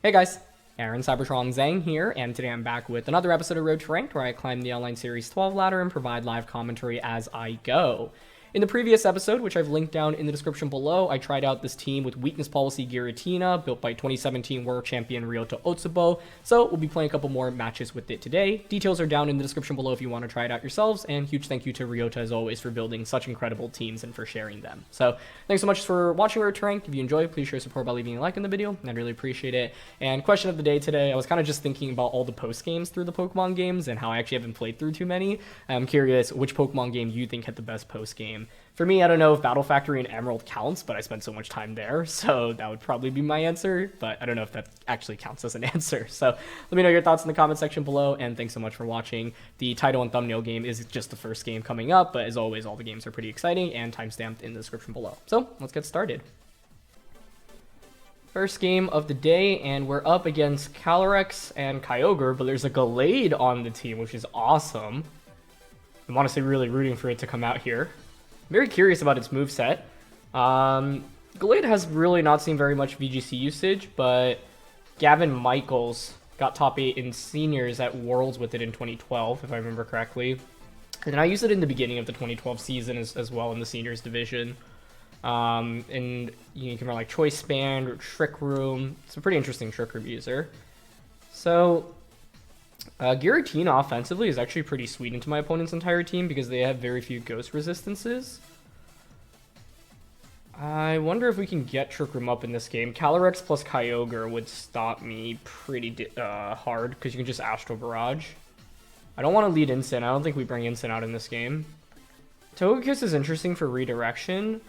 Hey guys, Aaron Cybertron Zhang here, and today I'm back with another episode of Road to Ranked, where I climb the Online Series 12 ladder and provide live commentary as I go. In the previous episode, which I've linked down in the description below, I tried out this team with Weakness Policy Giratina, built by 2017 World Champion Ryota Otsubo, so we'll be playing a couple more matches with it today. Details are down in the description below if you want to try it out yourselves, and huge thank you to Ryota as always for building such incredible teams and for sharing them. So thanks so much for watching Road to Ranked. If you enjoyed, please show support by leaving a like on the video, I'd really appreciate it. And question of the day today, I was kind of just thinking about all the post games through the Pokemon games and how I actually haven't played through too many. I'm curious which Pokemon game you think had the best post game. For me, I don't know if Battle Factory and Emerald counts, but I spent so much time there, so that would probably be my answer, but I don't know if that actually counts as an answer. So let me know your thoughts in the comment section below, and thanks so much for watching. The title and thumbnail game is just the first game coming up, but as always, all the games are pretty exciting and timestamped in the description below. So let's get started. First game of the day, and we're up against Calyrex and Kyogre, but there's a Gallade on the team, which is awesome. I'm honestly really rooting for it to come out here. Very curious about its moveset. Gallade has really not seen very much VGC usage, but Gavin Michaels got top 8 in seniors at Worlds with it in 2012, if I remember correctly. And I used it in the beginning of the 2012 season as well in the seniors division. And you can run like Choice Band or Trick Room. It's a pretty interesting Trick Room user. So Giratina offensively is actually pretty sweet into my opponent's entire team because they have very few ghost resistances. I wonder if we can get Trick Room up in this game. Calyrex plus Kyogre would stop me pretty hard because you can just Astral Barrage. I don't want to lead Incin. I don't think we bring Incin out in this game. Togekiss is interesting for redirection,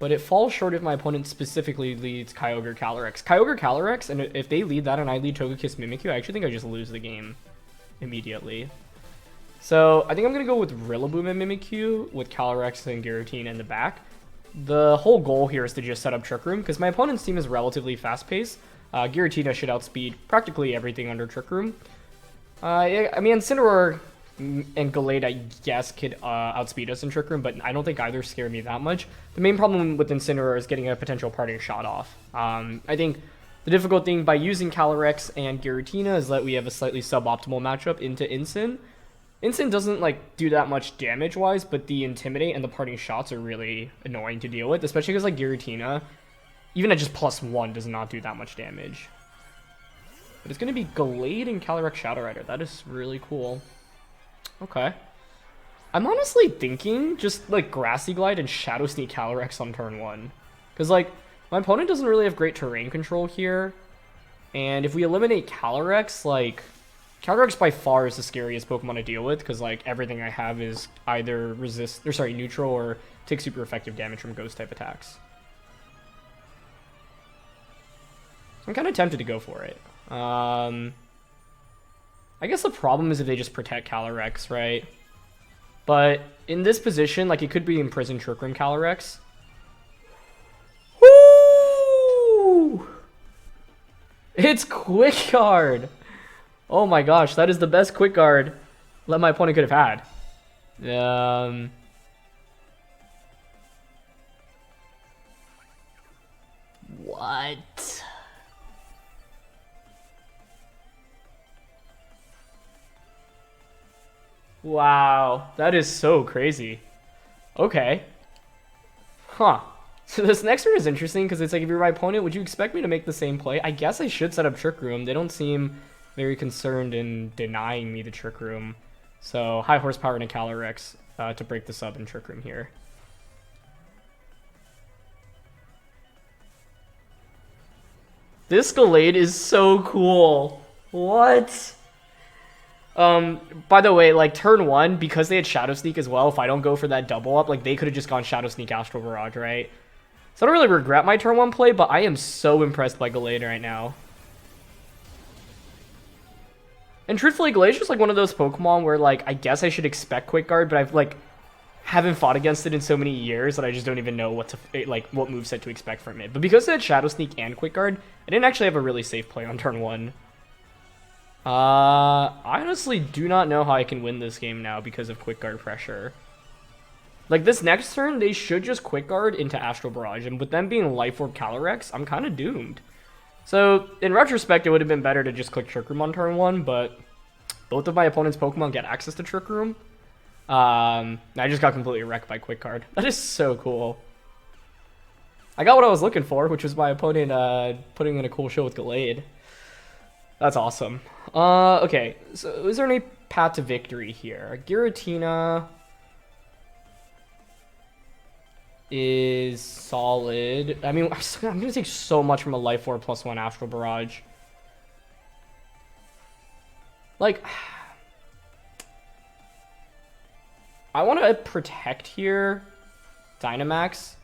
but it falls short if my opponent specifically leads Kyogre Calyrex. Kyogre Calyrex, and if they lead that and I lead Togekiss Mimikyu, I actually think I just lose the game immediately. So I think I'm going to go with Rillaboom and Mimikyu with Calyrex and Giratina in the back. The whole goal here is to just set up Trick Room, because my opponent's team is relatively fast-paced. Giratina should outspeed practically everything under Trick Room. I mean, Incineroar and Gallade, I guess, could outspeed us in Trick Room, but I don't think either scare me that much. The main problem with Incineroar is getting a potential parting shot off. I think the difficult thing by using Calyrex and Giratina is that we have a slightly suboptimal matchup into Incin. Incin doesn't like do that much damage-wise, but the Intimidate and the parting shots are really annoying to deal with, especially because like Giratina, even at just +1, does not do that much damage. But it's going to be Gallade and Calyrex Shadow Rider. That is really cool. Okay. I'm honestly thinking just like Grassy Glide and Shadow Sneak Calyrex on turn 1. Because like my opponent doesn't really have great terrain control here. And if we eliminate Calyrex, like Calyrex by far is the scariest Pokemon to deal with, because like everything I have is either neutral or take super effective damage from ghost type attacks. So I'm kind of tempted to go for it. I guess the problem is if they just protect Calyrex, right? But in this position, like it could be Imprisoned Trick Room Calyrex. Woo! It's Quick Guard! Oh my gosh, that is the best Quick Guard that my opponent could have had. What? Wow, that is so crazy. Okay. Huh. So this next one is interesting because it's like, if you're my opponent, would you expect me to make the same play? I guess I should set up Trick Room. They don't seem very concerned in denying me the Trick Room. So high horsepower and a Calyrex to break the sub in Trick Room here. This Gallade is so cool. What? By the way, like turn 1, because they had Shadow Sneak as well, if I don't go for that double up, like they could have just gone Shadow Sneak Astral Barrage, right? So I don't really regret my turn 1 play, but I am so impressed by Gallade right now. And truthfully, Gallade is just like one of those Pokemon where like I guess I should expect Quick Guard, but I've like haven't fought against it in so many years that I just don't even know what moveset to expect from it. But because it had Shadow Sneak and Quick Guard, I didn't actually have a really safe play on turn 1. I honestly do not know how I can win this game now because of Quick Guard pressure. Like, this next turn, they should just Quick Guard into Astral Barrage, and with them being Life Orb Calyrex, I'm kind of doomed. So, in retrospect, it would have been better to just click Trick Room on turn 1, but both of my opponent's Pokemon get access to Trick Room. I just got completely wrecked by Quick Guard. That is so cool. I got what I was looking for, which was my opponent putting in a cool show with Gallade. That's awesome. Okay, so is there any path to victory here? Giratina is solid. I mean, I'm gonna take so much from a Life Orb +1 Astral Barrage. Like, I want to protect here, Dynamax,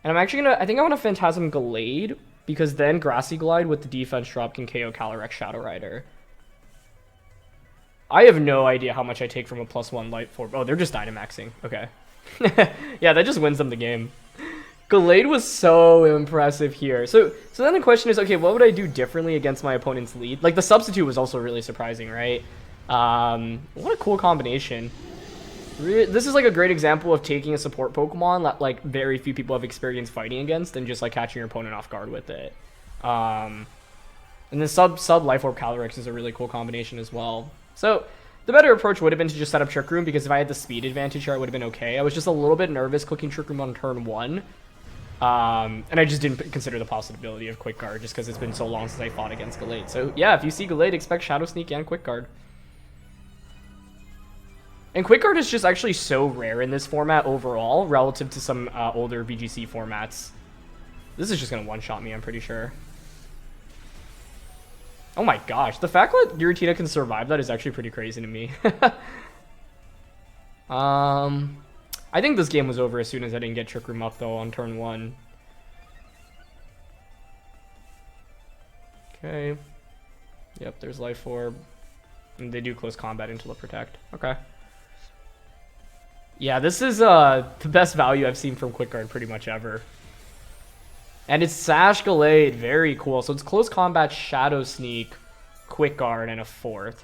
and I'm actually gonna. I think I want to Phantasm Gallade because then Grassy Glide with the defense drop can KO Calyrex Shadow Rider. I have no idea how much I take from a +1 Life Orb. Oh, they're just Dynamaxing. Okay. Yeah, that just wins them the game. Gallade was so impressive here. So then the question is, okay, what would I do differently against my opponent's lead? Like, the substitute was also really surprising, right? What a cool combination. This is like a great example of taking a support Pokemon that like very few people have experience fighting against and just like catching your opponent off guard with it. And then sub Life Orb Calyrex is a really cool combination as well. So the better approach would have been to just set up Trick Room, because if I had the speed advantage here, I would have been okay. I was just a little bit nervous clicking Trick Room on turn 1. And I just didn't consider the possibility of Quick Guard just because it's been so long since I fought against Gallade. So yeah, if you see Gallade, expect Shadow Sneak and Quick Guard. And Quick Guard is just actually so rare in this format overall relative to some older VGC formats. This is just going to one-shot me, I'm pretty sure. Oh my gosh, the fact that Giratina can survive that is actually pretty crazy to me. I think this game was over as soon as I didn't get Trick Room up though on turn 1. Okay. Yep, there's Life Orb. And they do close combat until it protect. Okay. Yeah, this is the best value I've seen from Quick Guard pretty much ever. And it's Sash Gallade, very cool. So it's close combat, Shadow Sneak, Quick Guard, and a 4th.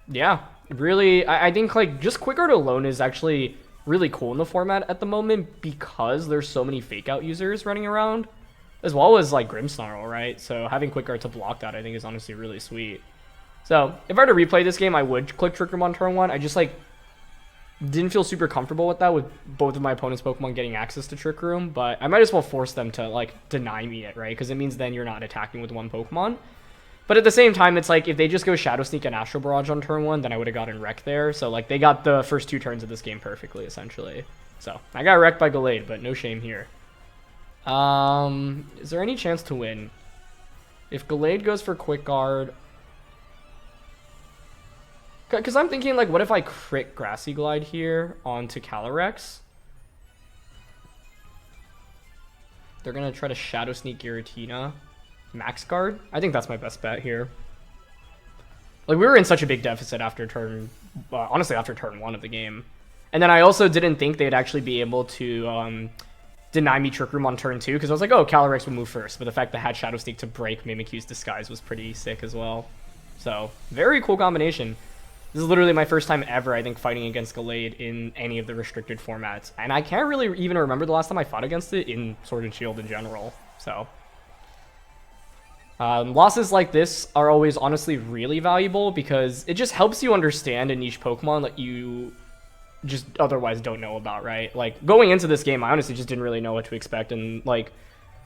Yeah, really, I think like just Quick Guard alone is actually really cool in the format at the moment because there's so many fake out users running around, as well as like Grimmsnarl, right? So having Quick Guard to block that I think is honestly really sweet. So if I were to replay this game, I would click Trick Room on turn 1. I just like didn't feel super comfortable with that with both of my opponent's Pokemon getting access to Trick Room, but I might as well force them to like deny me it, right? Because it means then you're not attacking with one Pokemon. But at the same time, it's like if they just go Shadow Sneak and Astral Barrage on turn 1, then I would have gotten wrecked there. So like they got the first 2 turns of this game perfectly, essentially. So I got wrecked by Gallade, but no shame here. Is there any chance to win? If Gallade goes for Quick Guard, because I'm thinking, like, what if I crit Grassy Glide here onto Calyrex? They're going to try to Shadow Sneak Giratina. Max Guard? I think that's my best bet here. Like, we were in such a big deficit after turn... honestly, after turn 1 of the game. And then I also didn't think they'd actually be able to deny me Trick Room on turn 2, because I was like, oh, Calyrex will move first. But the fact that I had Shadow Sneak to break Mimikyu's Disguise was pretty sick as well. So, very cool combination. This is literally my first time ever, I think, fighting against Gallade in any of the restricted formats. And I can't really even remember the last time I fought against it in Sword and Shield in general. So, losses like this are always honestly really valuable because it just helps you understand a niche Pokemon that you just otherwise don't know about, right? Like, going into this game, I honestly just didn't really know what to expect. And, like,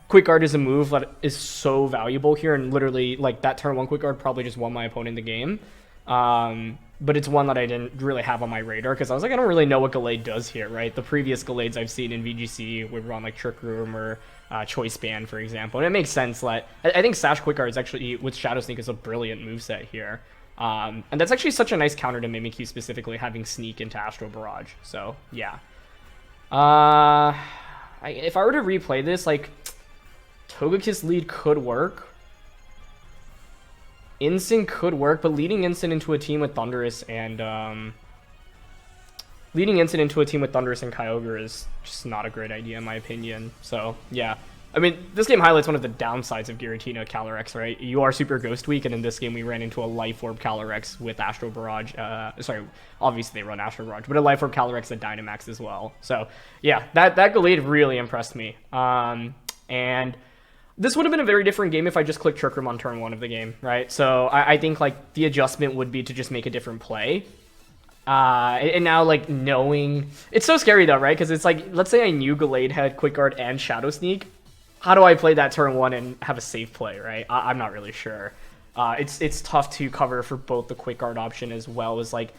Quick Guard is a move that is so valuable here. And literally, like, that turn 1 Quick Guard probably just won my opponent the game. But it's one that I didn't really have on my radar because I was like, I don't really know what Gallade does here, right? The previous Gallades I've seen in VGC would run like Trick Room or Choice Band, for example. And it makes sense that I think Sash Quick Guard is actually, with Shadow Sneak, is a brilliant moveset here. And that's actually such a nice counter to Mimikyu, specifically having Sneak into Astral Barrage. So, yeah. If I were to replay this, like, Togekiss lead could work. Incin could work, but leading Incin into a team with Thundurus and Kyogre is just not a great idea in my opinion. So yeah, I mean, this game highlights one of the downsides of Giratina Calyrex, right? You are super Ghost Weak, and in this game we ran into a Life Orb Calyrex with Astral Barrage. Sorry, obviously they run Astral Barrage, but a Life Orb Calyrex at Dynamax as well. So yeah, that Gallade really impressed me. And this would have been a very different game if I just clicked Trick Room on turn 1 of the game, right? So I think, like, the adjustment would be to just make a different play. And now, like, knowing... It's so scary, though, right? Because it's like, let's say I knew Gallade had Quick Guard and Shadow Sneak. How do I play that turn 1 and have a safe play, right? I'm not really sure. It's tough to cover for both the Quick Guard option as well as, like,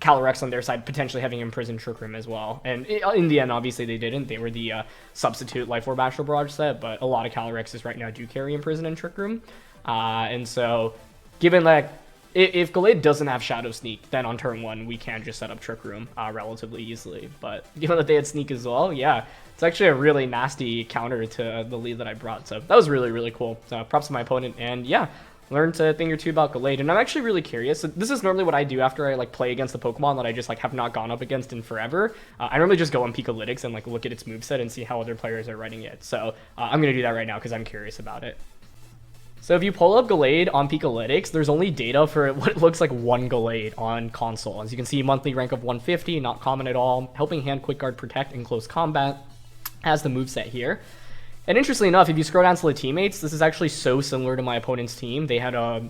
Calyrex on their side potentially having Imprisoned Trick Room as well. And in the end, obviously, they didn't. They were the substitute Life Orb Astral Barrage set, but a lot of Calyrexes right now do carry Imprison and Trick Room. And so, given that if Gallade doesn't have Shadow Sneak, then on turn 1, we can just set up Trick Room relatively easily. But given that they had Sneak as well, yeah, it's actually a really nasty counter to the lead that I brought. So that was really, really cool. So props to my opponent. And yeah, learned a thing or two about Gallade. And I'm actually really curious. So this is normally what I do after I like play against the Pokemon that I just like have not gone up against in forever. I normally just go on Peakalytics and like look at its moveset and see how other players are writing it. So I'm going to do that right now because I'm curious about it. So if you pull up Gallade on Peakalytics, there's only data for what looks like one Gallade on console. As you can see, monthly rank of 150, not common at all. Helping Hand, Quick Guard, Protect, in close combat has the moveset here. And interestingly enough, if you scroll down to the teammates, this is actually so similar to my opponent's team. They had a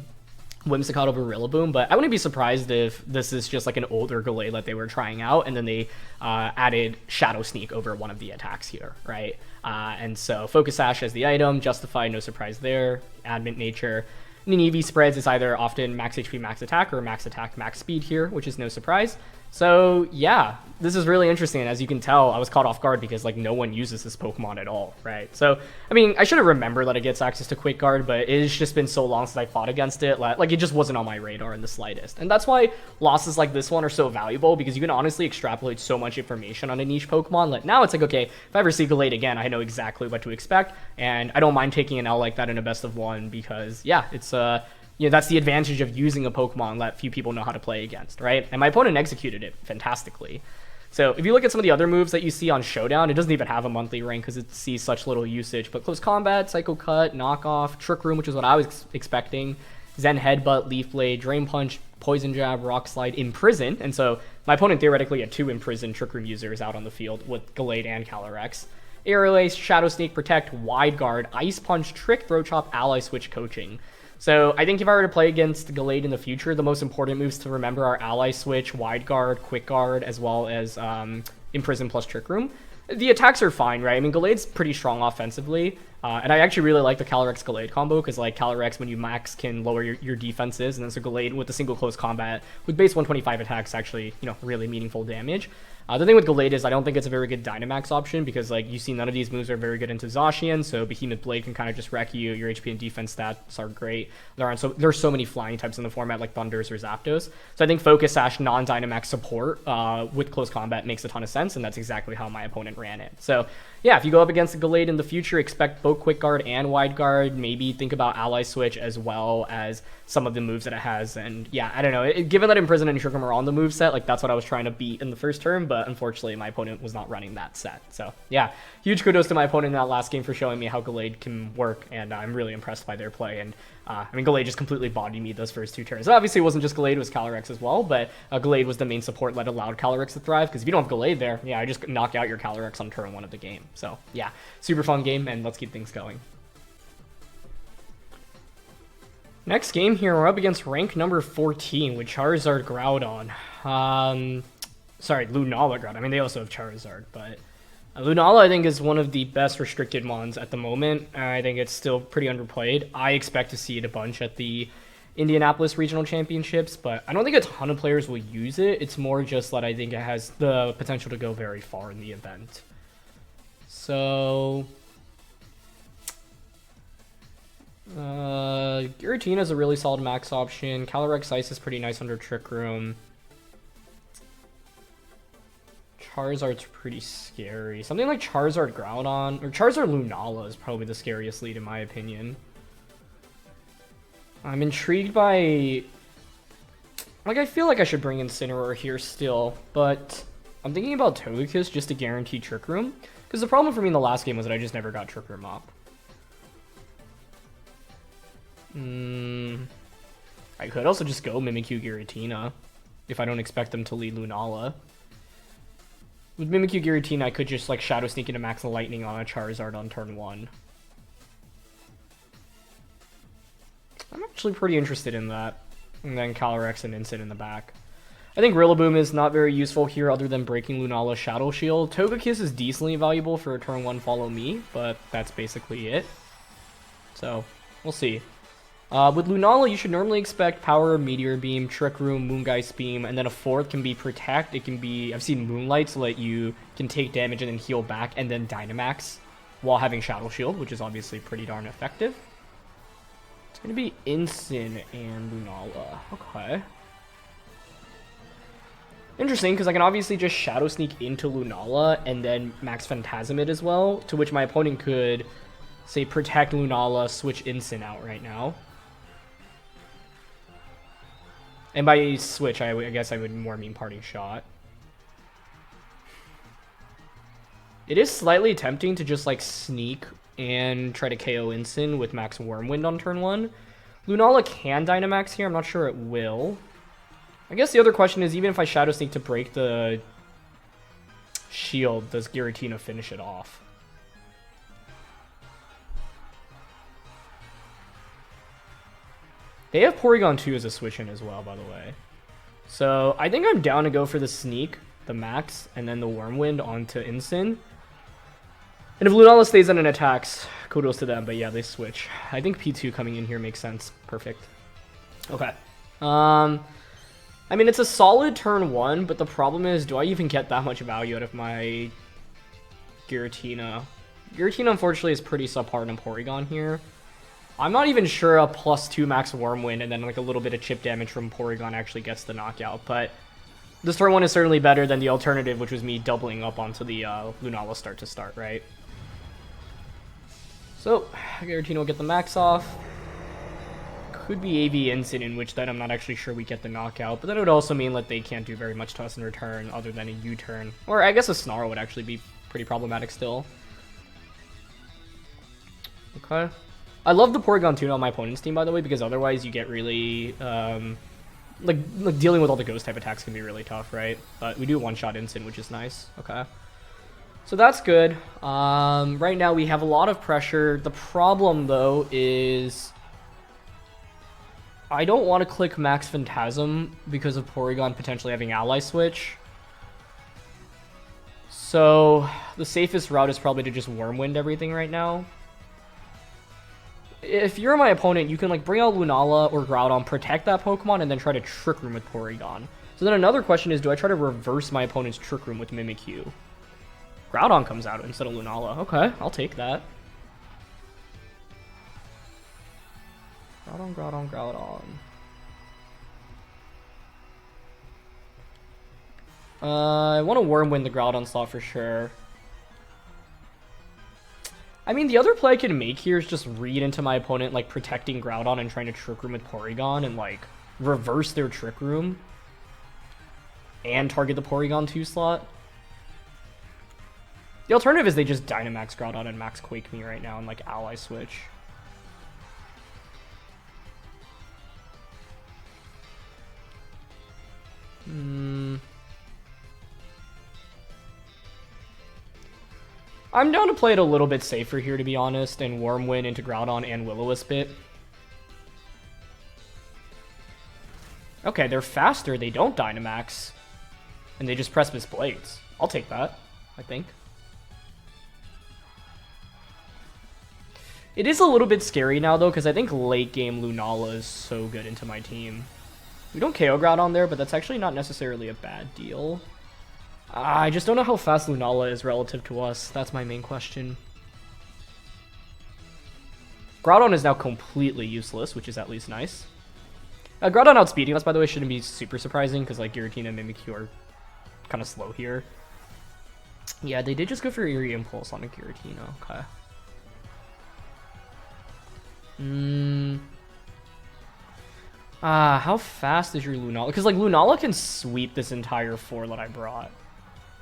Whimsicott over Rillaboom, but I wouldn't be surprised if this is just like an older Gallade that they were trying out, and then they added Shadow Sneak over one of the attacks here, right? And so Focus Sash as the item, Justify, no surprise there, Adamant Nature. And in EV spreads, it's either often max HP, max attack, or max attack, max speed here, which is no surprise. So yeah, this is really interesting. And as you can tell, I was caught off guard because like no one uses this Pokemon at all, right? So, I mean, I should have remembered that it gets access to Quick Guard, but it's just been so long since I fought against it. Like it just wasn't on my radar in the slightest. And that's why losses like this one are so valuable, because you can honestly extrapolate so much information on a niche Pokemon. Like now it's like, okay, if I ever see Gallade again, I know exactly what to expect. And I don't mind taking an L like that in a best of one because yeah, it's you know, that's the advantage of using a Pokemon that few people know how to play against, right? And my opponent executed it fantastically. So if you look at some of the other moves that you see on Showdown, it doesn't even have a monthly rank because it sees such little usage. But Close Combat, Psycho Cut, Knockoff, Trick Room, which is what I was expecting, Zen Headbutt, Leaf Blade, Drain Punch, Poison Jab, Rock Slide, Imprison. And so my opponent theoretically had 2 Imprisoned Trick Room users out on the field with Gallade and Calyrex. Aerial Ace, Shadow Sneak, Protect, Wide Guard, Ice Punch, Trick, Throat Chop, Ally Switch, Coaching. So I think if I were to play against Gallade in the future, the most important moves to remember are Ally Switch, Wide Guard, Quick Guard, as well as Imprison plus Trick Room. The attacks are fine, right? I mean, Gallade's pretty strong offensively, and I actually really like the Calyrex-Gallade combo, because like Calyrex, when you max, can lower your defenses, and then so Gallade with a single close combat with base 125 attacks actually, you know, really meaningful damage. The thing with Gallade is I don't think it's a very good Dynamax option because, like, you see none of these moves are very good into Zacian, so Behemoth Blade can kind of just wreck you. Your HP and defense stats are great. There's so many flying types in the format, like Thunders or Zapdos. So I think Focus Sash non-Dynamax support with close combat makes a ton of sense, and that's exactly how my opponent ran it. So yeah, if you go up against Gallade in the future, expect both Quick Guard and Wide Guard. Maybe think about Ally Switch as well as some of the moves that it has. And yeah, I don't know. Given that Imprison and Trick Room are on the moveset, like that's what I was trying to beat in the first turn, but unfortunately my opponent was not running that set. So yeah, huge kudos to my opponent in that last game for showing me how Gallade can work, and I'm really impressed by their play. And I mean, Gallade just completely bodied me those first 2 turns. Obviously, it wasn't just Gallade, it was Calyrex as well, but Gallade was the main support that allowed Calyrex to thrive, because if you don't have Gallade there, yeah, I just knock out your Calyrex on turn 1 of the game. So yeah, super fun game, and let's keep things going. Next game here, we're up against rank number 14 with Charizard Groudon. Sorry, Lunala Groudon. I mean, they also have Charizard, but Lunala, I think, is one of the best restricted mons at the moment. I think it's still pretty underplayed. I expect to see it a bunch at the Indianapolis Regional Championships, but I don't think a ton of players will use it. It's more just that I think it has the potential to go very far in the event. So Giratina is a really solid max option. Calyrex-S is pretty nice under Trick Room. Charizard's pretty scary. Something like Charizard Groudon, or Charizard Lunala is probably the scariest lead in my opinion. I'm intrigued by... Like, I feel like I should bring Incineroar here still, but I'm thinking about Togekiss just to guarantee Trick Room. Because the problem for me in the last game was that I just never got Trick Room up. I could also just go Mimikyu Giratina if I don't expect them to lead Lunala. With Mimikyu Giratina, I could just like Shadow Sneak into Max Lightning on a Charizard on turn 1. I'm actually pretty interested in that. And then Calyrex and Incin in the back. I think Rillaboom is not very useful here other than breaking Lunala's Shadow Shield. Togekiss is decently valuable for a turn 1 follow me, but that's basically it. So, we'll see. With Lunala, you should normally expect Power, Meteor Beam, Trick Room, Moongeist Beam, and then a 4th can be Protect. It can be, I've seen Moonlight so that you can take damage and then heal back, and then Dynamax while having Shadow Shield, which is obviously pretty darn effective. It's going to be Incin and Lunala. Okay. Interesting, because I can obviously just Shadow Sneak into Lunala and then Max Phantasm it as well, to which my opponent could, say, Protect Lunala, switch Incin out right now. And by switch, I guess I would more mean Parting Shot. It is slightly tempting to just, like, sneak and try to KO Incin with Max Wormwind on turn 1. Lunala can Dynamax here. I'm not sure it will. I guess the other question is, even if I Shadow Sneak to break the shield, does Giratina finish it off? They have Porygon 2 as a switch-in as well, by the way. So, I think I'm down to go for the Sneak, the Max, and then the Wormwind onto Incin. And if Lunala stays in and attacks, kudos to them, but yeah, they switch. I think P2 coming in here makes sense. Perfect. Okay. I mean, it's a solid turn 1, but the problem is, do I even get that much value out of my Giratina? Giratina, unfortunately, is pretty subpar in Porygon here. I'm not even sure a +2 Max Wormwind and then like a little bit of chip damage from Porygon actually gets the knockout, but this turn 1 is certainly better than the alternative, which was me doubling up onto the Lunala start to start, right? So, Giratina will get the Max off. Could be AV Incin, in which then I'm not actually sure we get the knockout, but that would also mean that they can't do very much to us in return other than a U-turn. Or I guess a Snarl would actually be pretty problematic still. Okay. I love the Porygon 2 on my opponent's team, by the way, because otherwise you get really, like dealing with all the ghost type attacks can be really tough, right? But we do one-shot Incin, which is nice. Okay. So that's good. Right now we have a lot of pressure. The problem, though, is I don't want to click Max Phantasm because of Porygon potentially having Ally Switch. So the safest route is probably to just Wormwind everything right now. If you're my opponent, you can like bring out Lunala or Groudon, protect that Pokemon, and then try to Trick Room with Porygon. So then another question is, do I try to reverse my opponent's Trick Room with Mimikyu? Groudon comes out instead of Lunala. Okay, I'll take that. Groudon, Groudon, Groudon. I want to Wormwind the Groudon slot for sure. I mean, the other play I can make here is just read into my opponent, like, protecting Groudon and trying to Trick Room with Porygon and, like, reverse their Trick Room and target the Porygon 2 slot. The alternative is they just Dynamax Groudon and Max Quake me right now and, like, Ally Switch. I'm down to play it a little bit safer here, to be honest, and Wormwind into Groudon and Will-O-Wisp it. Okay, they're faster, they don't Dynamax, and they just Precipice Blades. I'll take that, I think. It is a little bit scary now, though, because I think late game Lunala is so good into my team. We don't KO Groudon there, but that's actually not necessarily a bad deal. I just don't know how fast Lunala is relative to us. That's my main question. Groudon is now completely useless, which is at least nice. Groudon outspeeding us, by the way, shouldn't be super surprising, because like Giratina and Mimikyu are kind of slow here. Yeah, they did just go for Eerie Impulse on a Giratina. Okay. How fast is your Lunala? Because like Lunala can sweep this entire 4 that I brought.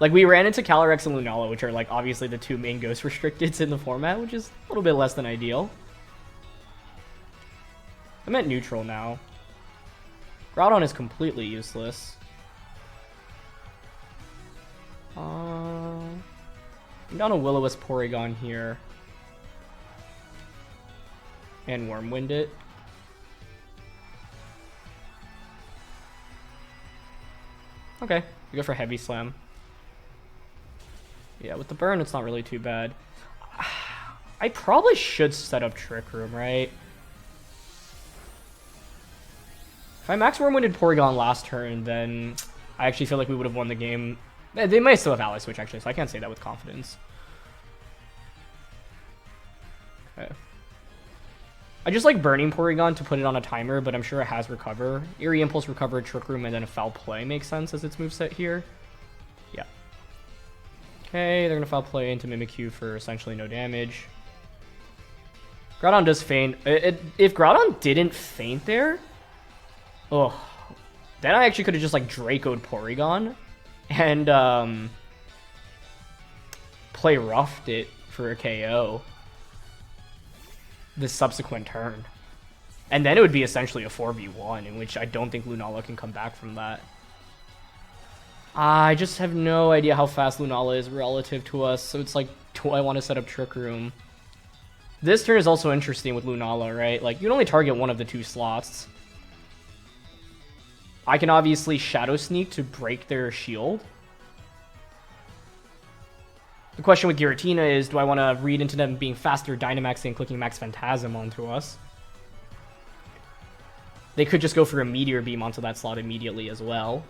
Like, we ran into Calyrex and Lunala, which are, like, obviously the 2 main Ghost Restricteds in the format, which is a little bit less than ideal. I'm at neutral now. Groudon is completely useless. I'm down a Will-O-Wisp Porygon here. And Wormwind it. Okay, we go for Heavy Slam. Yeah, with the burn, it's not really too bad. I probably should set up Trick Room, right? If I max Wormwinded Porygon last turn, then I actually feel like we would have won the game. They might still have Ally Switch, actually, so I can't say that with confidence. Okay. I just like burning Porygon to put it on a timer, but I'm sure it has Recover. Eerie Impulse, Recover, Trick Room, and then a Foul Play makes sense as its moveset here. Yeah. Okay, they're going to Foul Play into Mimikyu for essentially no damage. Groudon does feint. If Groudon didn't feint there, oh, then I actually could have just like Draco'd Porygon and play roughed it for a KO the subsequent turn. And then it would be essentially a 4v1, in which I don't think Lunala can come back from that. I just have no idea how fast Lunala is relative to us, so it's like, do I want to set up Trick Room? This turn is also interesting with Lunala, right? Like, you can only target one of the two slots. I can obviously Shadow Sneak to break their shield. The question with Giratina is, do I want to read into them being faster, Dynamaxing, and clicking Max Phantasm onto us? They could just go for a Meteor Beam onto that slot immediately as well.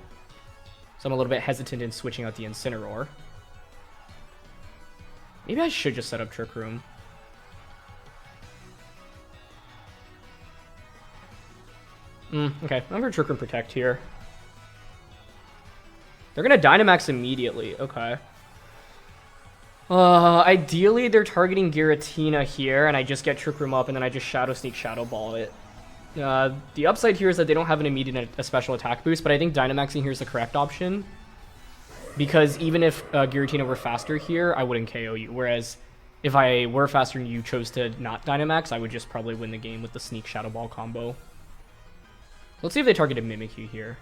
So I'm a little bit hesitant in switching out the Incineroar. Maybe I should just set up Trick Room. Okay, I'm for Trick Room Protect here. They're going to Dynamax immediately. Okay. Ideally, they're targeting Giratina here, and I just get Trick Room up, and then I just Shadow Sneak, Shadow Ball it. The upside here is that they don't have an immediate special attack boost, but I think Dynamaxing here is the correct option. Because even if Giratina were faster here, I wouldn't KO you. Whereas, if I were faster and you chose to not Dynamax, I would just probably win the game with the Sneak Shadow Ball combo. Let's see if they targeted Mimikyu here.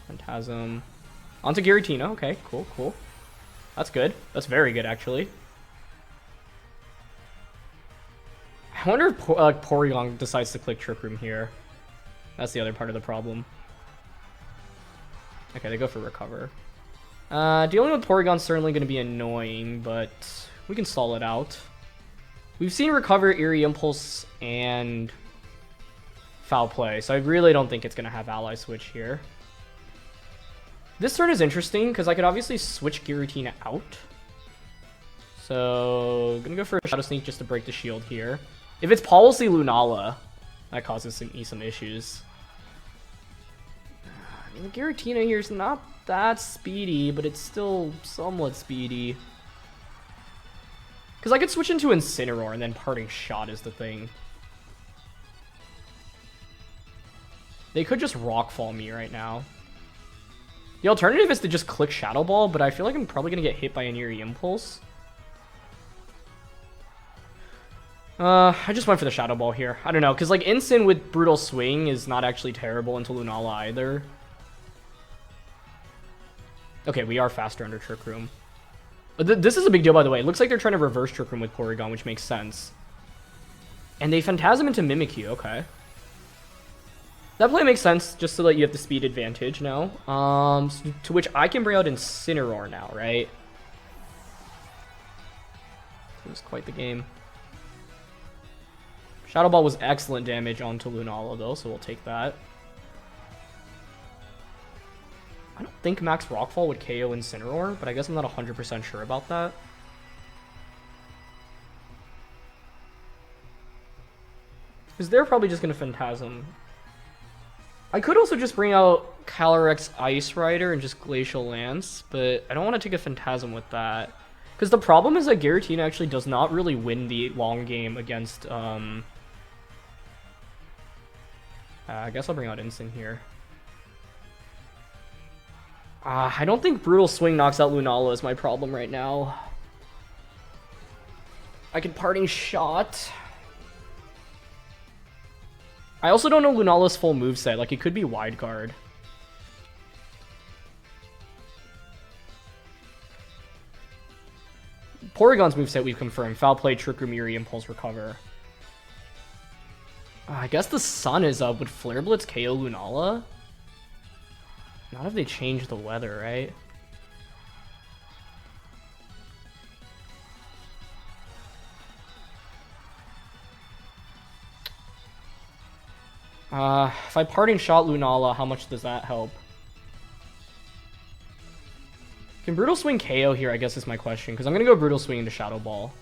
Phantasm. Onto Giratina. Okay, cool, cool. That's good. That's very good, actually. I wonder if Porygon decides to click Trick Room here. That's the other part of the problem. Okay, they go for Recover. Dealing with Porygon's certainly going to be annoying, but we can stall it out. We've seen Recover, Eerie Impulse, and Foul Play, so I really don't think it's going to have Ally Switch here. This turn is interesting, because I could obviously switch Giratina out. So, gonna go for a Shadow Sneak just to break the shield here. If it's Policy Lunala, that causes me some issues. I mean, Giratina here is not that speedy, but it's still somewhat speedy. Because I could switch into Incineroar, and then Parting Shot is the thing. They could just Rockfall me right now. The alternative is to just click Shadow Ball, but I feel like I'm probably going to get hit by an Eerie Impulse. I just went for the Shadow Ball here. I don't know, because like Incin with Brutal Swing is not actually terrible into Lunala either. Okay, we are faster under Trick Room. This is a big deal, by the way. It looks like they're trying to reverse Trick Room with Porygon, which makes sense. And they Phantasm into Mimikyu, okay. That play makes sense, just so that you have the speed advantage now. To which I can bring out Incineroar now, right? It was quite the game. Shadow Ball was excellent damage onto Lunala, though, so we'll take that. I don't think Max Rockfall would KO Incineroar, but I guess I'm not 100% sure about that. Because they're probably just going to Phantasm. I could also just bring out Calyrex Ice Rider and just Glacial Lance, but I don't want to take a Phantasm with that. Because the problem is that Giratina actually does not really win the long game against, I guess I'll bring out Incin here. I don't think Brutal Swing knocks out Lunala is my problem right now. I could Parting Shot. I also don't know Lunala's full moveset. Like, it could be Wide Guard. Porygon's moveset we've confirmed. Foul Play, Trick Room, Eerie, Impulse, Recover. I guess the sun is up. Would Flare Blitz KO Lunala? Not if they change the weather, right? If I Parting Shot Lunala, how much does that help? Can Brutal Swing KO here, I guess is my question, because I'm going to go Brutal Swing into Shadow Ball.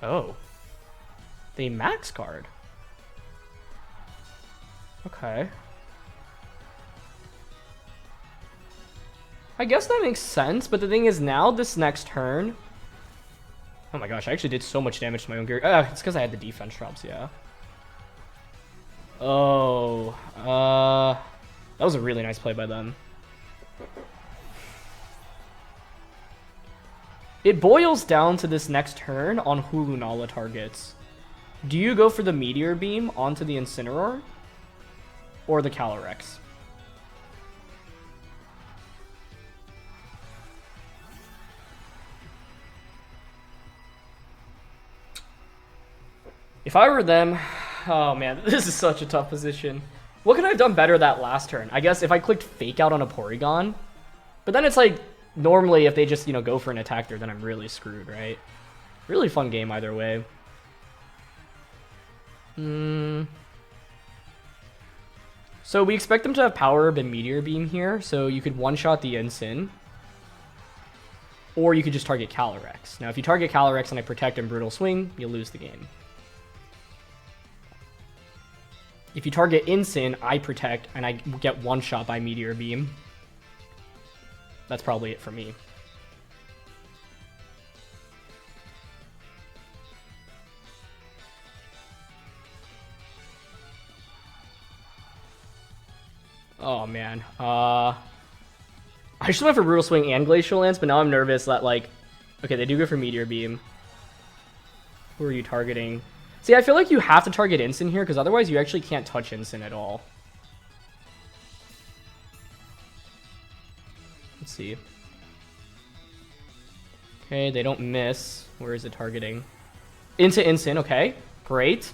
Oh. They max card. Okay. I guess that makes sense, but the thing is now, this next turn... Oh my gosh, I actually did so much damage to my own gear. It's because I had the defense drops, yeah. Oh, that was a really nice play by them. It boils down to this next turn on who Lunala targets. Do you go for the Meteor Beam onto the Incineroar? Or the Calyrex? If I were them... Oh man, this is such a tough position. What could I have done better that last turn? I guess if I clicked Fake Out on a Porygon. But then it's like, normally if they just, you know, go for an attack there, then I'm really screwed, right? Really fun game either way. So we expect them to have Power Herb and Meteor Beam here, so you could one-shot the Incin. Or you could just target Calyrex. Now if you target Calyrex and I protect and Brutal Swing, you lose the game. If you target Incin, I protect, and I get one shot by Meteor Beam. That's probably it for me. Oh man. I just went for Brutal Swing and Glacial Lance, but now I'm nervous that, like... Okay, they do go for Meteor Beam. Who are you targeting? See, I feel like you have to target Incin here, because otherwise you actually can't touch Incin at all. Let's see. Okay, they don't miss. Where is it targeting? Into Incin, okay. Great.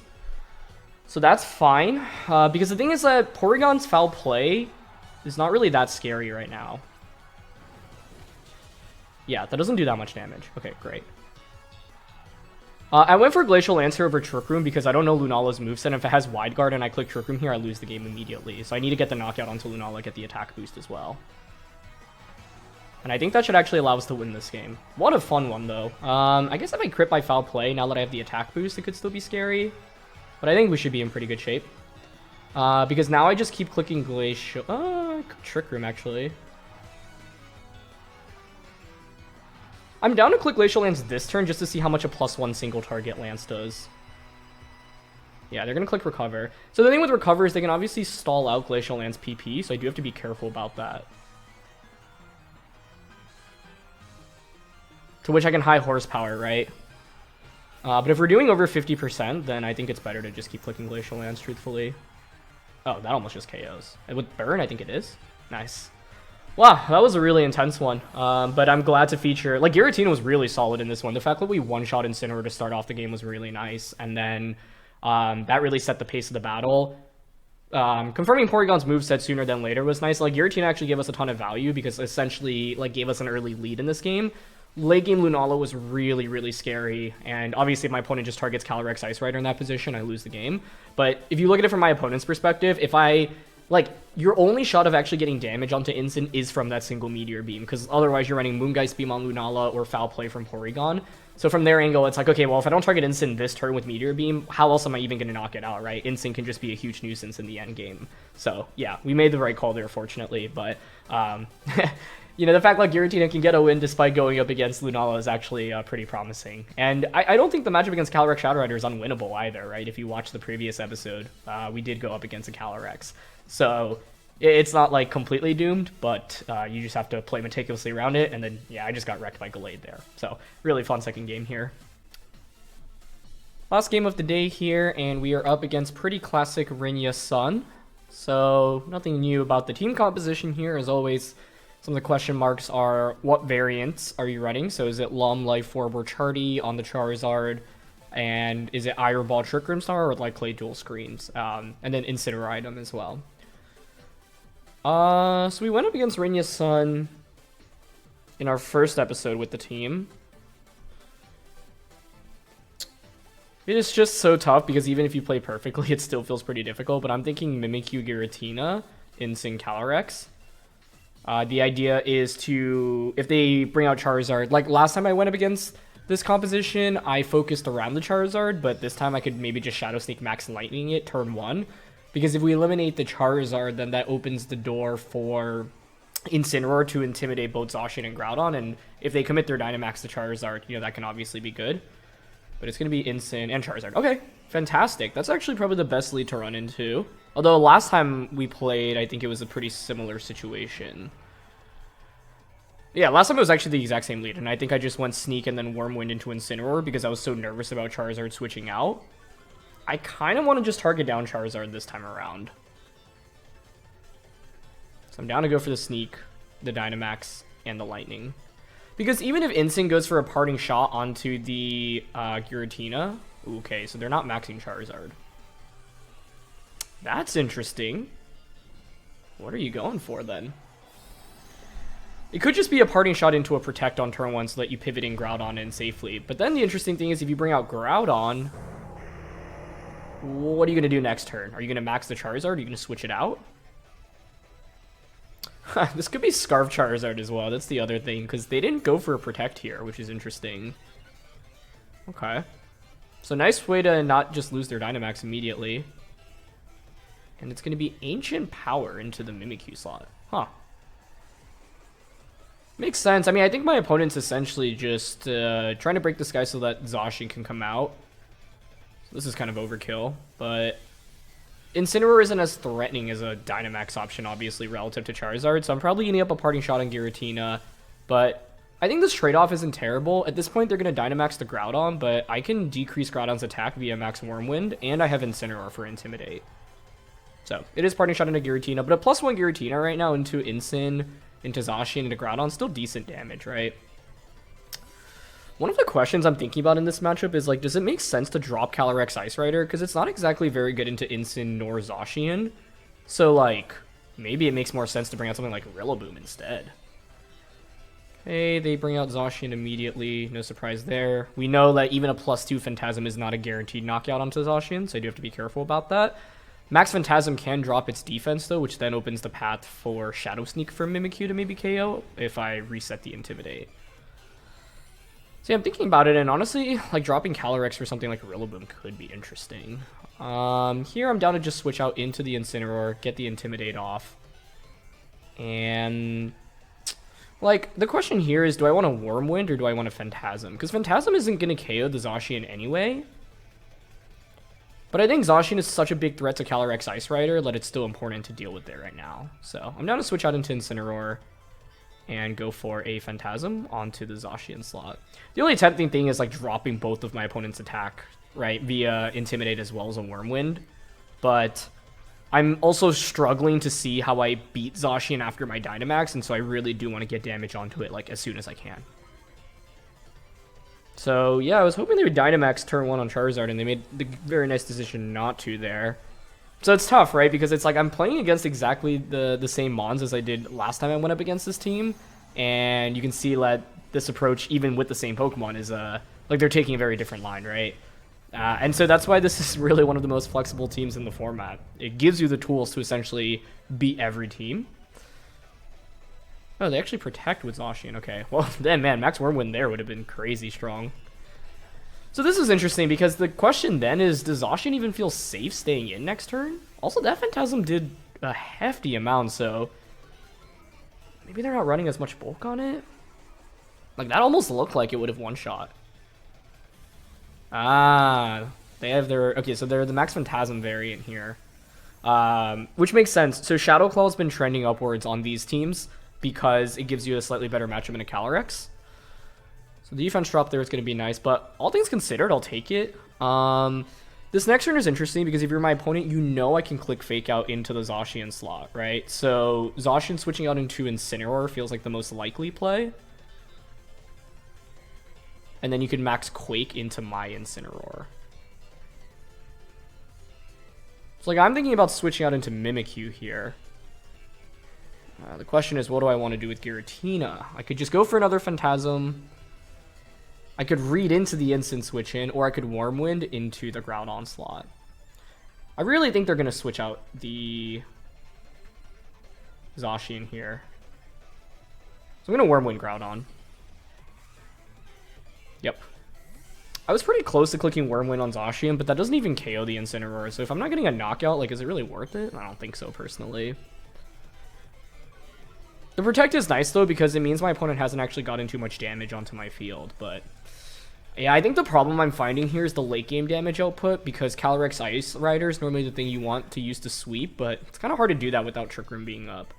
So that's fine. Because the thing is that Porygon's Foul Play is not really that scary right now. Yeah, that doesn't do that much damage. Okay, great. I went for Glacial Lancer over Trick Room because I don't know Lunala's moveset. If it has Wide Guard and I click Trick Room here, I lose the game immediately. So I need to get the knockout onto Lunala, get the attack boost as well. And I think that should actually allow us to win this game. What a fun one, though. I guess if I crit by Foul Play, now that I have the attack boost, it could still be scary. But I think we should be in pretty good shape. Because now I just keep clicking Glacial... Trick Room, actually. I'm down to click Glacial Lance this turn just to see how much a +1 single target Lance does. Yeah, they're going to click Recover. So the thing with Recover is they can obviously stall out Glacial Lance PP, so I do have to be careful about that. To which I can high Horsepower, right? But if we're doing over 50%, then I think it's better to just keep clicking Glacial Lance, truthfully. Oh, that almost just KOs. And with Burn, I think it is. Nice. Wow, that was a really intense one, but I'm glad to feature... Like, Giratina was really solid in this one. The fact that we one-shot Incineroar to start off the game was really nice, and then that really set the pace of the battle. Confirming Porygon's moveset sooner than later was nice. Like, Giratina actually gave us a ton of value because essentially, like, gave us an early lead in this game. Late game Lunala was really, really scary, and obviously if my opponent just targets Calyrex Ice Rider in that position, I lose the game. But if you look at it from my opponent's perspective, if I... Like, your only shot of actually getting damage onto Incin is from that single Meteor Beam, because otherwise you're running Moongeist Beam on Lunala or Foul Play from Porygon. So from their angle, it's like, okay, well, if I don't target Incin this turn with Meteor Beam, how else am I even going to knock it out, right? Incin can just be a huge nuisance in the end game. So, yeah, we made the right call there, fortunately, but, you know, the fact like Giratina can get a win despite going up against Lunala is actually pretty promising. And I don't think the matchup against Calyrex Shadow Rider is unwinnable either, right? If you watch the previous episode, we did go up against a Calyrex. So it's not like completely doomed, but you just have to play meticulously around it. And then, yeah, I just got wrecked by Gallade there. So really fun second game here. Last game of the day here, and we are up against pretty classic Rinya Sun. So nothing new about the team composition here. As always, Some of the question marks are, what variants are you running? So is it Lum, Life Orb, or Charty on the Charizard? And is it Iron Ball, Trick Grimmsnarl, or like Clay Dual Screens? And then Incineroar item as well. So we went up against Rainia's Sun in our first episode with the team. It is just so tough because even if you play perfectly, it still feels pretty difficult. But I'm thinking Mimikyu, Giratina, Incin, Calyrex. The idea is to, if they bring out Charizard, like last time I went up against this composition, I focused around the Charizard, but this time I could maybe just Shadow Sneak Max Lightning it turn 1. Because if we eliminate the Charizard, then that opens the door for Incineroar to intimidate both Zacian and Groudon, and if they commit their Dynamax to Charizard, you know, that can obviously be good. But it's going to be Incin and Charizard. Okay, fantastic. That's actually probably the best lead to run into. Although last time we played, I think it was a pretty similar situation. Yeah, last time it was actually the exact same lead, and I think I just went Sneak and then Wormwind into Incineroar because I was so nervous about Charizard switching out. I kind of want to just target down Charizard this time around. So I'm down to go for the Sneak, the Dynamax, and the Lightning. Because even if Incin goes for a parting shot onto the Giratina... Okay, so they're not maxing Charizard. That's interesting. What are you going for, then? It could just be a parting shot into a Protect on turn 1 so that you pivot in Groudon in safely. But then the interesting thing is if you bring out Groudon... What are you going to do next turn? Are you going to max the Charizard? Are you going to switch it out? This could be Scarf Charizard as well. That's the other thing, because they didn't go for a Protect here, which is interesting. Okay. So nice way to not just lose their Dynamax immediately. And it's going to be Ancient Power into the Mimikyu slot. Huh. Makes sense. I mean, I think my opponent's essentially just trying to break the sky so that Zacian can come out. So this is kind of overkill, but Incineroar isn't as threatening as a Dynamax option, obviously, relative to Charizard, so I'm probably going to up a parting shot on Giratina, but I think this trade-off isn't terrible. At this point, they're going to Dynamax the Groudon, but I can decrease Groudon's attack via Max Wormwind, and I have Incineroar for Intimidate. So, it is parting shot into Giratina, but a +1 Giratina right now into Incin, into Zacian, into Groudon, still decent damage, right? One of the questions I'm thinking about in this matchup is, like, does it make sense to drop Calyrex Ice Rider? Because it's not exactly very good into Incin nor Zacian. So, like, maybe it makes more sense to bring out something like Rillaboom instead. Okay, they bring out Zacian immediately. No surprise there. We know that even a +2 Phantasm is not a guaranteed knockout onto Zacian, so I do have to be careful about that. Max Phantasm can drop its defense, though, which then opens the path for Shadow Sneak from Mimikyu to maybe KO if I reset the Intimidate. So yeah, I'm thinking about it, and honestly, like, dropping Calyrex for something like Rillaboom could be interesting. Here I'm down to just switch out into the Incineroar, get the Intimidate off. And, like, the question here is, do I want a Wormwind or do I want a Phantasm? Because Phantasm isn't going to KO the Zacian anyway. But I think Zacian is such a big threat to Calyrex Ice Rider that it's still important to deal with there right now. So I'm down to switch out into Incineroar and go for a Phantasm onto the Zacian slot. The only tempting thing is, like, dropping both of my opponent's attack, right, via Intimidate as well as a Wormwind. But I'm also struggling to see how I beat Zacian after my Dynamax, and so I really do want to get damage onto it, like, as soon as I can. So, yeah, I was hoping they would Dynamax turn 1 on Charizard, and they made the very nice decision not to there. So it's tough, right? Because it's like I'm playing against exactly the same Mons as I did last time I went up against this team. And you can see that this approach, even with the same Pokemon, is like they're taking a very different line, right? And so that's why this is really one of the most flexible teams in the format. It gives you the tools to essentially beat every team. Oh, they actually Protect with Zacian. Okay, well then, man, Max Wormwind there would have been crazy strong. So this is interesting because the question then is, does Zacian even feel safe staying in next turn? Also, that Phantasm did a hefty amount, so maybe they're not running as much bulk on it? Like, that almost looked like it would have one-shot. Ah, they have their... Okay, so they're the Max Phantasm variant here. Which makes sense. So Shadow Claw's been trending upwards on these teams because it gives you a slightly better matchup in a Calyrex. So the defense drop there is going to be nice, but all things considered, I'll take it. This next turn is interesting because if you're my opponent, you know I can click Fake Out into the Zacian slot, right? So Zacian switching out into Incineroar feels like the most likely play. And then you can max Quake into my Incineroar. So like I'm thinking about switching out into Mimikyu here. The question is, what do I want to do with Giratina? I could just go for another Phantasm. I could read into the instant switch in, or I could Warm Wind into the Groudon slot. I really think they're going to switch out the Zacian here. So I'm going to Warm Wind Groudon. Yep. I was pretty close to clicking Worm Wind on Zacian, but that doesn't even KO the Incineroar. So if I'm not getting a knockout, like, is it really worth it? I don't think so, personally. The Protect is nice, though, because it means my opponent hasn't actually gotten too much damage onto my field, but... yeah, I think the problem I'm finding here is the late game damage output, because Calyrex-S Rider is normally the thing you want to use to sweep, but it's kind of hard to do that without Trick Room being up.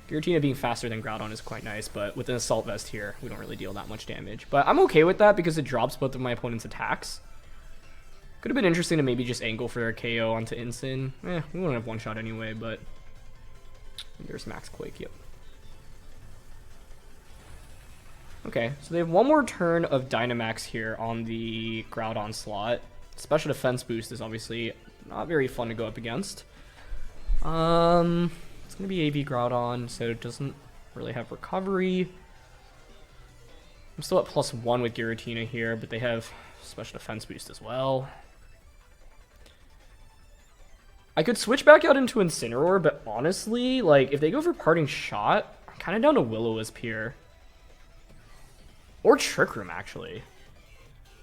Giratina being faster than Groudon is quite nice, but with an Assault Vest here, we don't really deal that much damage. But I'm okay with that because it drops both of my opponent's attacks. Could have been interesting to maybe just angle for a KO onto Incin. We won't have one shot anyway, but... there's Max Quake, yep. Okay, so they have one more turn of Dynamax here on the Groudon slot. Special defense boost is obviously not very fun to go up against. It's going to be AV Groudon, so it doesn't really have recovery. I'm still at +1 with Giratina here, but they have special defense boost as well. I could switch back out into Incineroar, but honestly, like, if they go for Parting Shot, I'm kind of down to Will-O-Wisp here. Or Trick Room, actually.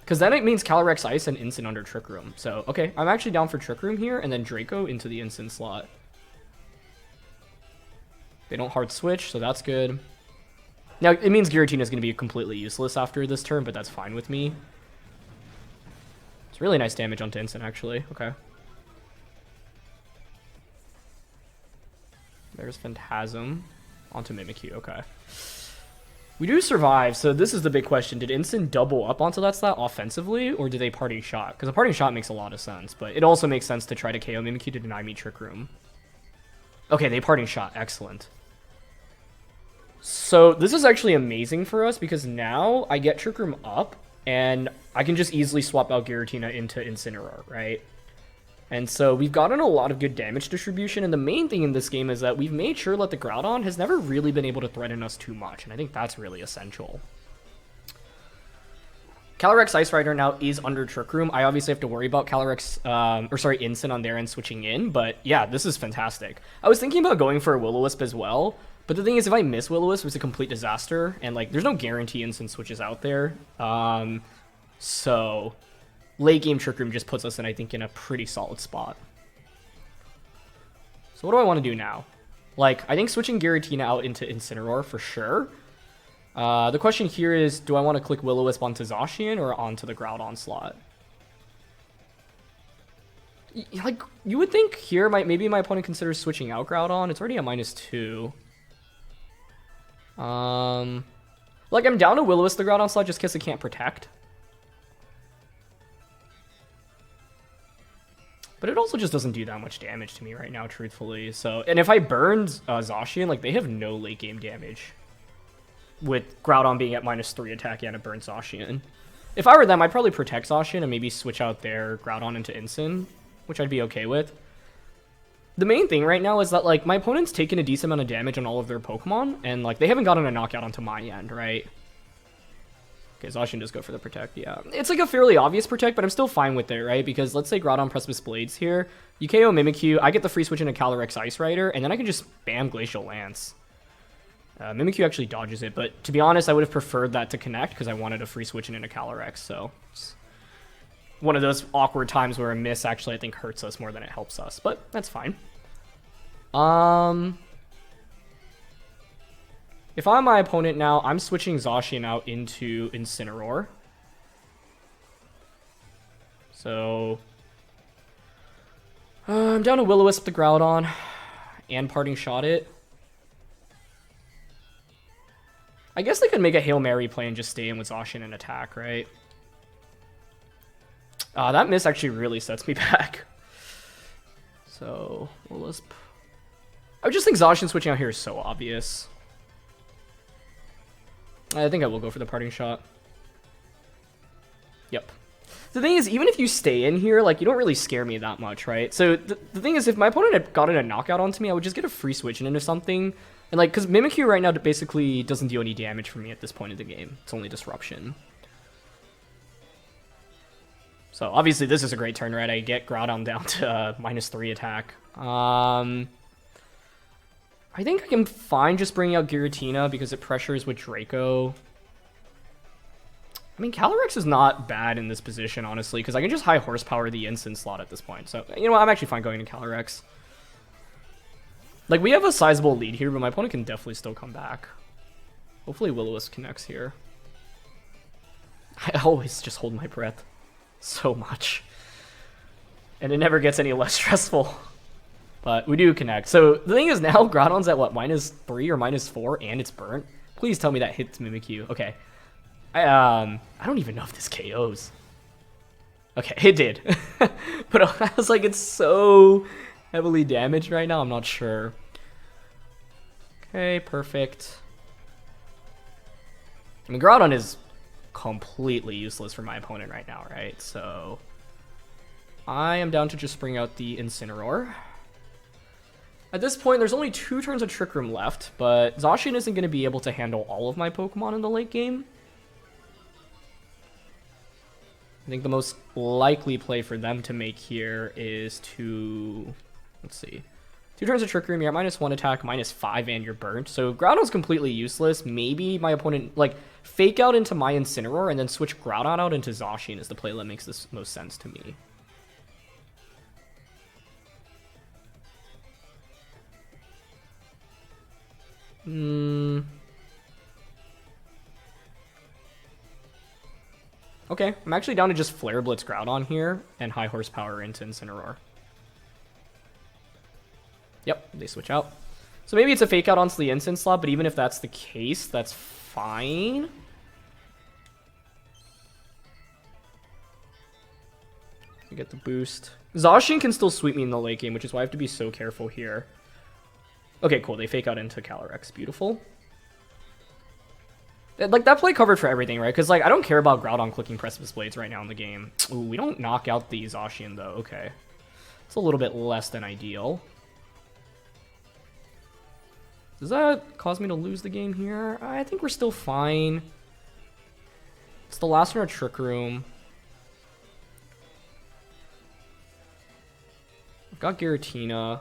Because then it means Calyrex-Ice and Incin under Trick Room. So, okay, I'm actually down for Trick Room here, and then Draco into the Incin slot. They don't hard switch, so that's good. Now, it means Giratina is going to be completely useless after this turn, but that's fine with me. It's really nice damage onto Incin, actually. Okay. There's Phantasm onto Mimikyu. Okay. We do survive, so this is the big question. Did Incin double up onto that slot offensively, or did they Parting Shot? Because a Parting Shot makes a lot of sense, but it also makes sense to try to KO Mimikyu to deny me Trick Room. Okay, they Parting Shot. Excellent. So this is actually amazing for us, because now I get Trick Room up, and I can just easily swap out Giratina into Incineroar, right? And so we've gotten a lot of good damage distribution, and the main thing in this game is that we've made sure that the Groudon has never really been able to threaten us too much, and I think that's really essential. Calyrex-Ice Rider now is under Trick Room. I obviously have to worry about Incin on their end switching in, but yeah, this is fantastic. I was thinking about going for a Will-O-Wisp as well, but the thing is, if I miss Will-O-Wisp, it's a complete disaster, and like, there's no guarantee Incin switches out there. So late game Trick Room just puts us in, I think, in a pretty solid spot. So what do I want to do now? Like, I think switching Giratina out into Incineroar for sure. The question here is, do I want to click Will-O-Wisp onto Zacian or onto the Groudon slot? Like, you would think here, maybe my opponent considers switching out Groudon. It's already a -2. Like, I'm down to Will-O-Wisp the Groudon slot just because it can't protect. But it also just doesn't do that much damage to me right now, truthfully. So, and if I burned Zacian, like, they have no late game damage. With Groudon being at -3 attack and it burns Zacian. If I were them, I'd probably protect Zacian and maybe switch out their Groudon into Incin, which I'd be okay with. The main thing right now is that, like, my opponent's taken a decent amount of damage on all of their Pokemon, and, like, they haven't gotten a knockout onto my end, right? Okay, Zacian does go for the Protect, yeah. It's like a fairly obvious Protect, but I'm still fine with it, right? Because let's say Groudon Precipice Blades here. You KO Mimikyu, I get the free switch into Calyrex-Ice Rider, and then I can just spam Glacial Lance. Mimikyu actually dodges it, but to be honest, I would have preferred that to connect because I wanted a free switch into Calyrex, so it's one of those awkward times where a miss actually, I think, hurts us more than it helps us, but that's fine. If I'm my opponent now, I'm switching Zacian out into Incineroar. So I'm down to Will-O-Wisp the Groudon and Parting Shot it. I guess they could make a Hail Mary play and just stay in with Zacian and attack, right? That miss actually really sets me back. So, Lisp. I just think Zacian switching out here is so obvious. I think I will go for the parting shot. Yep. The thing is, even if you stay in here, like, you don't really scare me that much, right? So, the thing is, if my opponent had gotten a knockout onto me, I would just get a free switch into something. And, like, because Mimikyu right now basically doesn't deal any damage for me at this point in the game. It's only disruption. So, obviously, this is a great turn, right? I get Groudon down to -3 attack. I think I can fine just bringing out Giratina because it pressures with Draco. I mean, Calyrex is not bad in this position, honestly, because I can just high horsepower the Incin slot at this point. So, you know what? I'm actually fine going to Calyrex. Like, we have a sizable lead here, but my opponent can definitely still come back. Hopefully Will-O-Wisp connects here. I always just hold my breath so much. And it never gets any less stressful. But we do connect. So, the thing is now, Groudon's at what, -3 or -4, and it's burnt? Please tell me that hits Mimikyu. Okay. I don't even know if this KOs. Okay, it did. But I was like, it's so heavily damaged right now, I'm not sure. Okay, perfect. I mean, Groudon is completely useless for my opponent right now, right? So, I am down to just bring out the Incineroar. At this point, there's only 2 turns of Trick Room left, but Zacian isn't going to be able to handle all of my Pokemon in the late game. I think the most likely play for them to make here is to, let's see, 2 turns of Trick Room, you're at -1 attack, -5, and you're burnt. So Groudon's completely useless. Maybe my opponent, like, fake out into my Incineroar and then switch Groudon out into Zacian is the play that makes this most sense to me. Okay, I'm actually down to just Flare Blitz Groudon here and high horsepower into Incineroar. Yep, they switch out. So maybe it's a fake out onto the Incin slot, but even if that's the case, that's fine. I get the boost. Zacian can still sweep me in the late game, which is why I have to be so careful here. Okay, cool. They fake out into Calyrex. Beautiful. Like, that play covered for everything, right? Because, like, I don't care about Groudon clicking Precipice Blades right now in the game. Ooh, we don't knock out the Zacian, though. Okay. It's a little bit less than ideal. Does that cause me to lose the game here? I think we're still fine. It's the last in our Trick Room. I've got Giratina.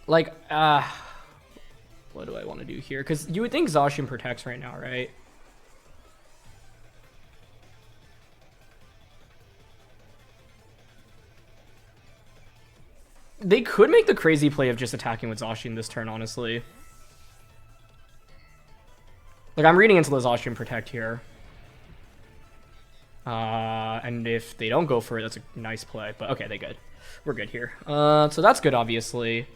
Like, what do I want to do here? Because you would think Zacian protects right now, right? They could make the crazy play of just attacking with Zacian this turn, honestly. Like, I'm reading into the Zacian protect here. And if they don't go for it, that's a nice play. But okay, they good. We're good here. So that's good, obviously.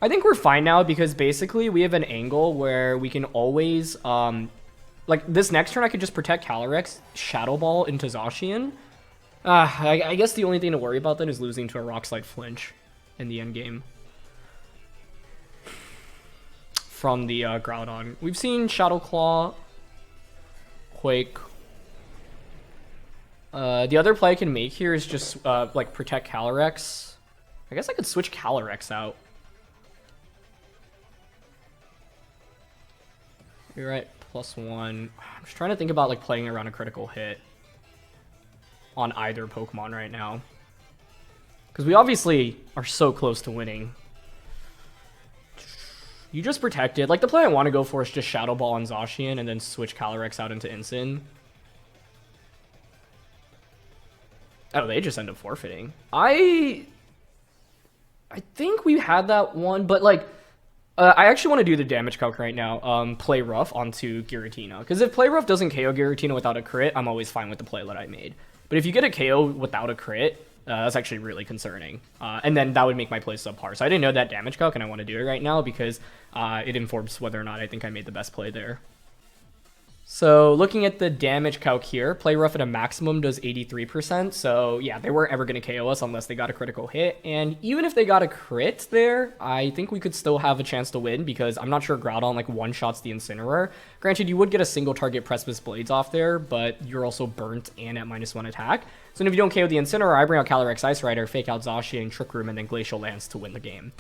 I think we're fine now because basically we have an angle where we can always, like this next turn I could just protect Calyrex, Shadow Ball into Zacian. I guess the only thing to worry about then is losing to a Rock Slide Flinch in the end game. From the Groudon. We've seen Shadow Claw, Quake. The other play I can make here is just like protect Calyrex. I guess I could switch Calyrex out. You're right, +1. I'm just trying to think about like playing around a critical hit on either Pokemon right now. Because we obviously are so close to winning. You just protected. Like the play I want to go for is just Shadow Ball on Zacian and then switch Calyrex out into Incin. Oh, they just end up forfeiting. I think we had that one, but like I actually want to do the damage calc right now. Play rough onto Giratina. Because if play rough doesn't KO Giratina without a crit, I'm always fine with the play that I made. But if you get a KO without a crit, that's actually really concerning. And then that would make my play subpar. So I didn't know that damage calc, and I want to do it right now because it informs whether or not I think I made the best play there. So looking at the damage calc here, play rough at a maximum does 83%. So yeah, they weren't ever going to KO us unless they got a critical hit. And even if they got a crit there, I think we could still have a chance to win because I'm not sure Groudon like one-shots the Incineroar. Granted, you would get a single target Precipice Blades off there, but you're also burnt and at -1 attack. So if you don't KO the Incineroar, I bring out Calyrex Ice Rider, fake out Zacian, Trick Room, and then Glacial Lance to win the game.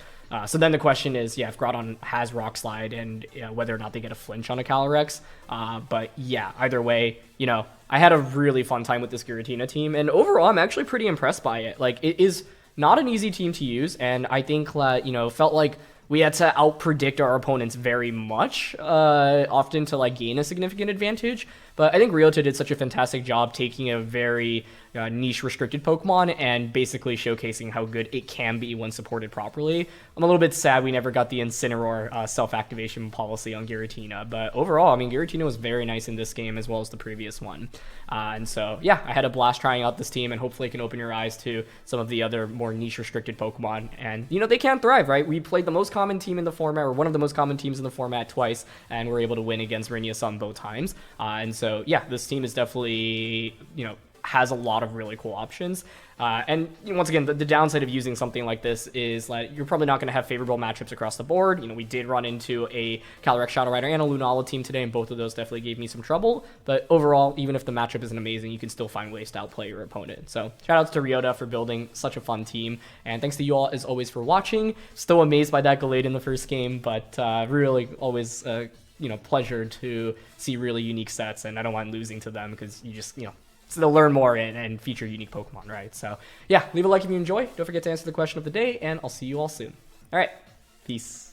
So then the question is, yeah, if Groudon has Rock Slide and whether or not they get a flinch on a Calyrex. But yeah, either way, you know, I had a really fun time with this Giratina team, and overall, I'm actually pretty impressed by it. Like, it is not an easy team to use, and I think, you know, felt like we had to out-predict our opponents very much, often to, like, gain a significant advantage. But I think Ryota did such a fantastic job taking a very niche-restricted Pokemon and basically showcasing how good it can be when supported properly. I'm a little bit sad we never got the Incineroar self-activation policy on Giratina, but overall, I mean, Giratina was very nice in this game as well as the previous one. And so, yeah, I had a blast trying out this team, and hopefully it can open your eyes to some of the other more niche-restricted Pokemon. And, you know, they can thrive, right? We played the most common team in the format, or one of the most common teams in the format twice, and we're able to win against Reiniasun both times. And so, yeah, this team is definitely, you know, has a lot of really cool options. And you know, once again, the downside of using something like this is that you're probably not going to have favorable matchups across the board. You know, we did run into a Calyrex Shadow Rider and a Lunala team today, and both of those definitely gave me some trouble. But overall, even if the matchup isn't amazing, you can still find ways to outplay your opponent. So shout outs to Ryota for building such a fun team. And thanks to you all, as always, for watching. Still amazed by that Gallade in the first game, but really always... you know, pleasure to see really unique sets, and I don't mind losing to them because you just, you know, so they'll learn more and feature unique Pokemon, right? So yeah, leave a like if you enjoy. Don't forget to answer the question of the day, and I'll see you all soon. All right, peace.